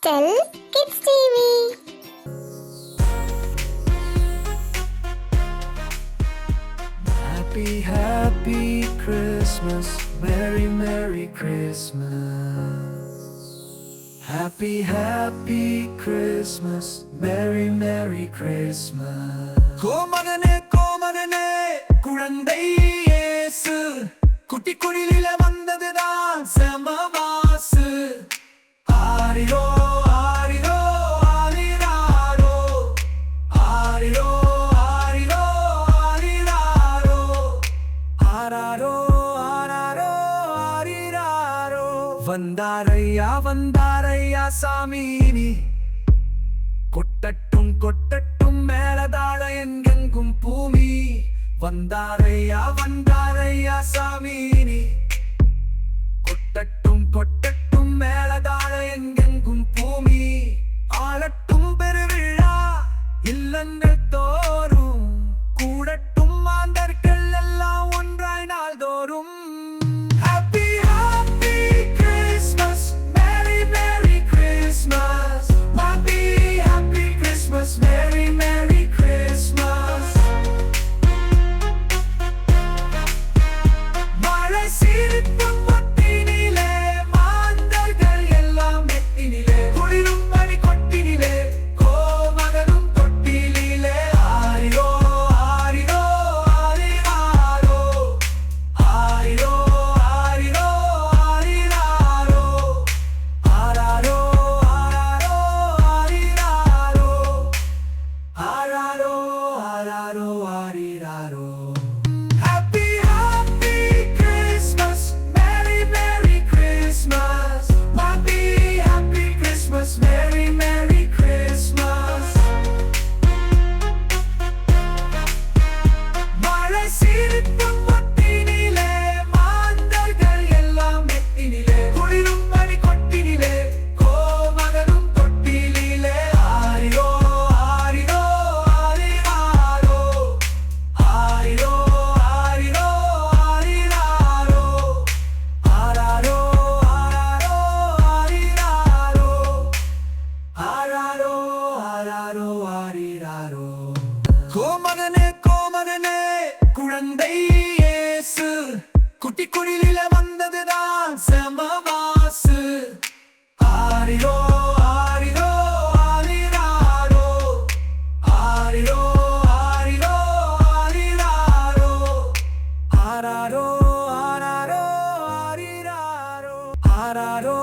Tell Kids TV. Happy, happy Christmas, Merry, Merry Christmas. Happy, happy Christmas, Merry, Merry Christmas. கோமகனே கோமகனே குழந்தை இயேசு குட்டி குடிலில வந்ததுதான் செமவாசு. ஆரிரோ ஆரிரோ ஆரிராரோ ஆரிரோ ஆரிரோ ஆரிராரோ ஆராரோ ஆராரோ ஆரிராரோ. வந்தாரையா வந்தாரையா சாமினி, கொட்டட்டும் கொட்டட்டும் மேலதாள எங்கெங்கும் பூமி. வந்தாரையா வந்தாரையா சாமினி, கொட்டட்டும் கொட்டட்டும் மேலதாள எங்கெங்கும் பூமி. ஆளட்டும் பெருவிழா இல்லங்கள் தோறும், கூடட்டும் மாந்தர்கள் எல்லாம் ஒன்றாய் நாள்தோறும். Happy, happy Christmas, Merry, Merry Christmas. Happy, happy Christmas, Merry, Merry Christmas. மழை சிரிப்பும் மத்தினிலே, மாந்தர்கள் எல்லாம் மெத்தினிலே, குளிரும் மணி கொட்டினிலே, கோமகனும் தொட்டிலிலே. ஆரிரோ ஆரிரோ ஆரிராரோ ஆரிரோ ஆரிரோ ஆரிராரோ ஆராரோ ஆராரோ ஆரிராரோ ஆராரோ ஆராரோ ஆரிராரோ. Happy, happy Christmas, Merry, Merry Christmas. Happy, happy Christmas, Merry, Merry Christmas. மழை சிரிப்பும் மத்தினிலே, மாந்தர்கள் எல்லாம் மெத்தினிலே, குளிரும் மணி கொட்டினிலே, கோமகனும் தொட்டிலிலே. ஆரிரோ ஆரிரோ ஆரிராரோ ஆரிரோ ஆரிரோ ஆரிராரோ ஆராரோ ஆராரோ ஆரிராரோ ஆராரோ ஆராரோ ஆரிராரோ. கோமகனே கோமகனே குழந்தை இயேசு குட்டி குடிலில வந்ததுதான் செமவாசு. ஆரிரோ ஆரிரோ ஆரிராரோ ஆரிரோ ஆரிரோ ஆரிராரோ ஆராரோ ஆராரோ ஆரிராரோ ஆராரோ